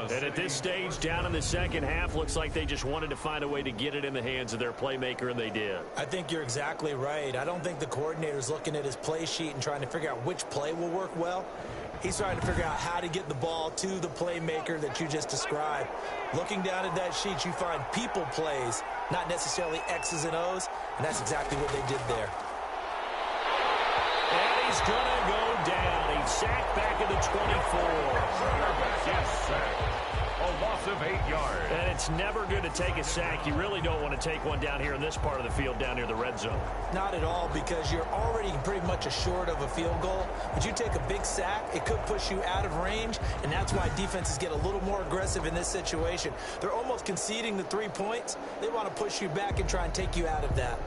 Speaker 2: And at this stage, down in the second half, looks like they just wanted to find a way to get it in the hands of their playmaker, and they did.
Speaker 4: I think you're exactly right. I don't think the coordinator's looking at his play sheet and trying to figure out which play will work well. He's trying to figure out how to get the ball to the playmaker that you just described. Looking down at that sheet, you find people plays, not necessarily X's and O's, and that's exactly what they did there.
Speaker 2: And he's going to go down. He's sacked back at the 24.
Speaker 1: Yes, sir. A loss of 8 yards.
Speaker 2: And it's never good to take a sack. You really don't want to take one down here in this part of the field, down near the red zone.
Speaker 4: Not at all, because you're already pretty much assured of a field goal. But you take a big sack, it could push you out of range, and that's why defenses get a little more aggressive in this situation. They're almost conceding the 3 points. They want to push you back and try and take you out of that.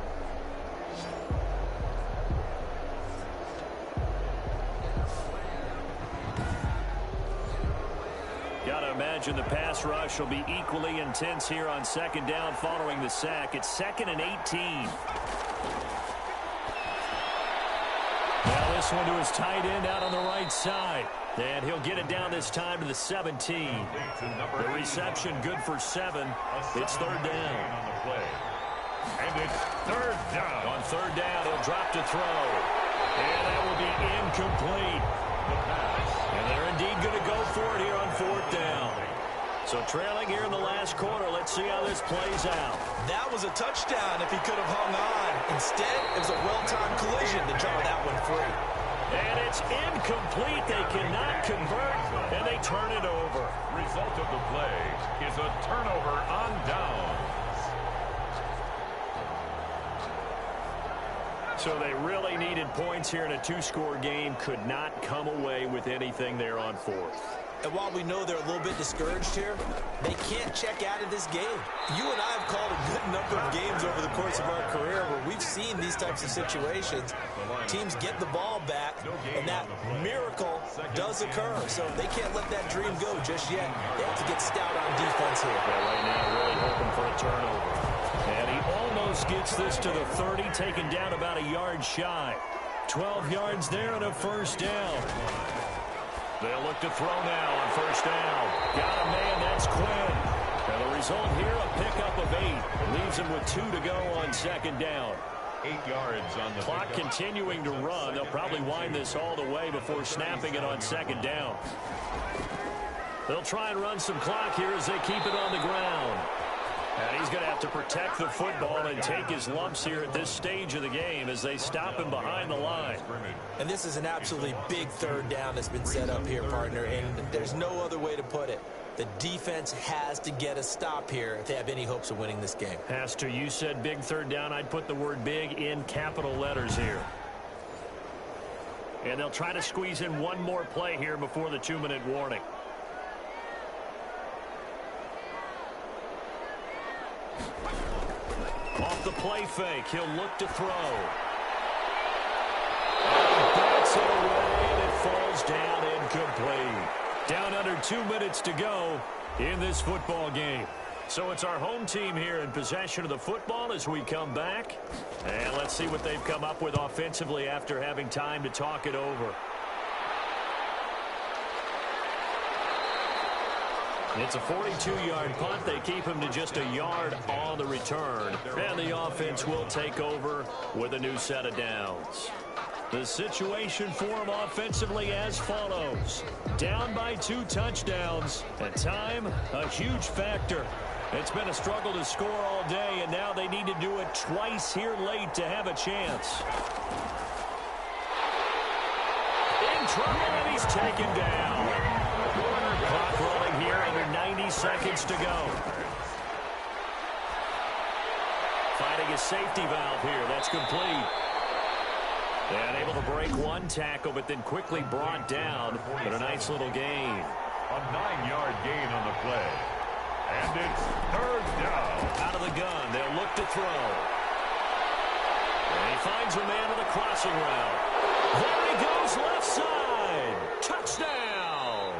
Speaker 2: Gotta imagine the pass rush will be equally intense here on second down following the sack. It's second and 18. Now this one to his tight end out on the right side. And he'll get it down this time to the 17. The reception good for 7. It's third down.
Speaker 1: And it's third down.
Speaker 2: On third down, he'll drop to throw. And that will be incomplete. And they're indeed going to go for it here on fourth down. So trailing here in the last quarter. Let's see how this plays out.
Speaker 4: That was a touchdown if he could have hung on. Instead, it was a well-timed collision to draw that one free.
Speaker 2: And it's incomplete. They cannot convert, and they turn it over.
Speaker 1: Result of the play is a turnover on downs.
Speaker 2: So they really needed points here in a two-score game. Could not come away with anything there on fourth.
Speaker 4: And while we know they're a little bit discouraged here, they can't check out of this game. You and I have called a good number of games over the course of our career where we've seen these types of situations. Teams get the ball back, and that miracle does occur. So they can't let that dream go just yet. They have to get stout on defense here.
Speaker 2: Yeah, right now, really hoping for a turnover. And he almost gets this to the 30, taken down about a yard shy. 12 yards there and a first down. They'll look to throw now on first down. Got a man, that's Quinn. And the result here, a pickup of 8. Leaves him with 2 to go on second down.
Speaker 1: 8 yards on the
Speaker 2: clock continuing to run. They'll probably wind this all the way before snapping it on second down. They'll try and run some clock here as they keep it on the ground. And he's going to have to protect the football and take his lumps here at this stage of the game as they stop him behind the line.
Speaker 4: And this is an absolutely big third down that's been set up here, partner, and there's no other way to put it. The defense has to get a stop here if they have any hopes of winning this game.
Speaker 2: Has to. You said big third down. I'd put the word big in capital letters here. And they'll try to squeeze in one more play here before the 2-minute warning. Off the play fake, he'll look to throw. And bats it away, and it falls down incomplete. Down under 2 minutes to go in this football game. So it's our home team here in possession of the football as we come back. And let's see what they've come up with offensively after having time to talk it over. It's a 42-yard punt. They keep him to just a yard on the return. And the offense will take over with a new set of downs. The situation for them offensively as follows. Down by 2 touchdowns. At time, a huge factor. It's been a struggle to score all day, and now they need to do it twice here late to have a chance. In trouble, and he's taken down. Clock rolling here, under 90 seconds to go. Finding a safety valve here. That's complete. And able to break one tackle, but then quickly brought down. But a nice little gain.
Speaker 1: A 9-yard gain on the play. And it's third down.
Speaker 2: Out of the gun. They'll look to throw. And he finds a man with a crossing route. There he goes, left side. Touchdown.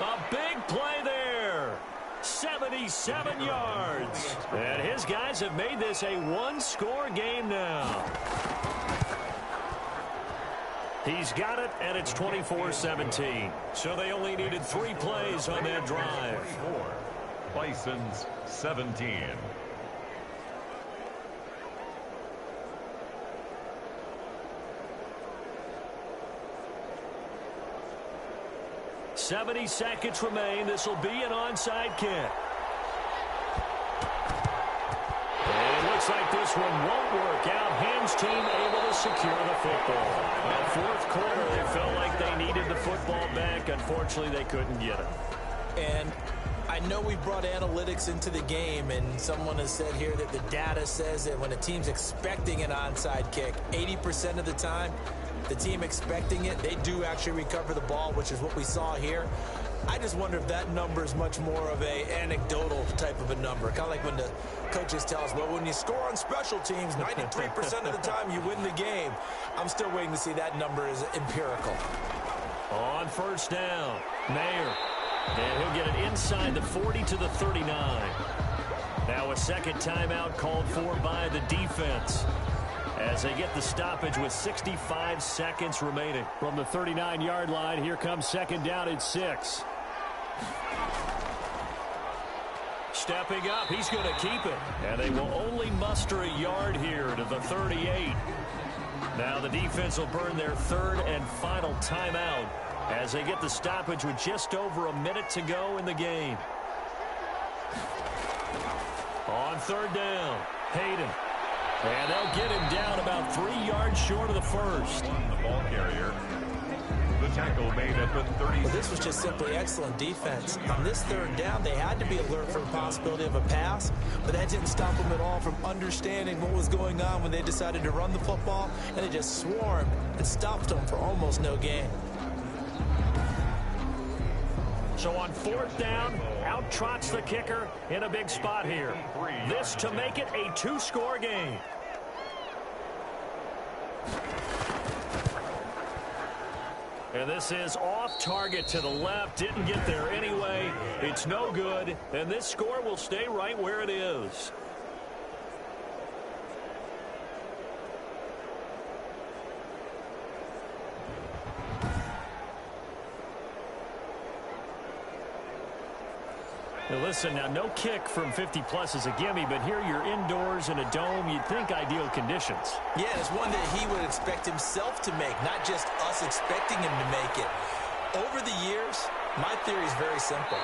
Speaker 2: A big play there. 77 yards. And his guys have made this a one-score game now. He's got it, and it's 24-17. So they only needed 3 plays on that drive.
Speaker 1: Bison's 17.
Speaker 2: "70 seconds remain. This will be an onside kick. And it looks like this one won't work out. Ham's team able to secure the football. Well, fourth quarter, they felt like they needed the football back. Unfortunately, they couldn't get it.
Speaker 4: And I know we brought analytics into the game, and someone has said here that the data says that when a team's expecting an onside kick, 80% of the time, the team expecting it, they do actually recover the ball, which is what we saw here. I just wonder if that number is much more of a anecdotal type of a number. Kind of like when the coaches tell us, well, when you score on special teams, 93% of the time you win the game. I'm still waiting to see that number is empirical.
Speaker 2: On first down, Mayer. And he'll get it inside the 40 to the 39. Now a second timeout called for by the defense as they get the stoppage with 65 seconds remaining. From the 39-yard line, here comes second down at 6. Stepping up, he's going to keep it. And they will only muster a yard here to the 38. Now the defense will burn their third and final timeout as they get the stoppage with just over a minute to go in the game. On third down, Hayden. And they'll get him down about 3 yards short of the first.
Speaker 1: The ball carrier, the tackle made at the 30.
Speaker 4: Well, this was just simply excellent defense. On this third down, they had to be alert for the possibility of a pass, but that didn't stop them at all from understanding what was going on when they decided to run the football, and they just swarmed and stopped them for almost no gain.
Speaker 2: So on fourth down, out trots the kicker in a big spot here. This to make it a two-score game. And this is off target to the left. Didn't get there anyway. It's no good. And this score will stay right where it is. Now listen, now no kick from 50-plus is a gimme, but here you're indoors in a dome. You'd think ideal conditions.
Speaker 4: Yeah, it's one that he would expect himself to make, not just us expecting him to make it. Over the years, my theory is very simple.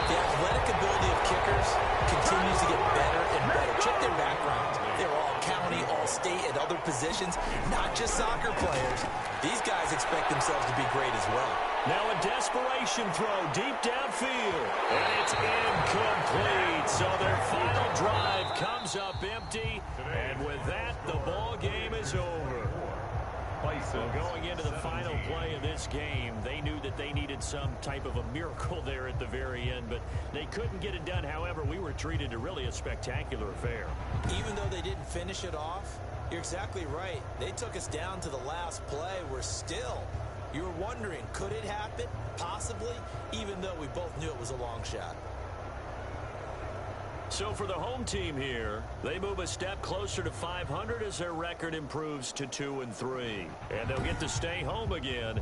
Speaker 4: The athletic ability of kickers continues to get better and better. Check their backgrounds. They're all county, all state, at other positions, not just soccer players. These guys expect themselves to be great as well.
Speaker 2: Now a desperation throw deep downfield. And it's incomplete. So their final drive comes up empty. And with that, the ball game is over. So going into the final play of this game, they knew that they needed some type of a miracle there at the very end, but they couldn't get it done. However, we were treated to really a spectacular affair.
Speaker 4: Even though they didn't finish it off, you're exactly right. They took us down to the last play. We're still, you were wondering, could it happen? Possibly, even though we both knew it was a long shot.
Speaker 2: So for the home team here, they move a step closer to 500 as their record improves to 2-3. And they'll get to stay home again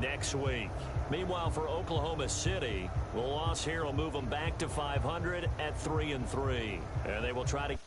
Speaker 2: next week. Meanwhile, for Oklahoma City, the loss here will move them back to 500 at 3-3. And they will try to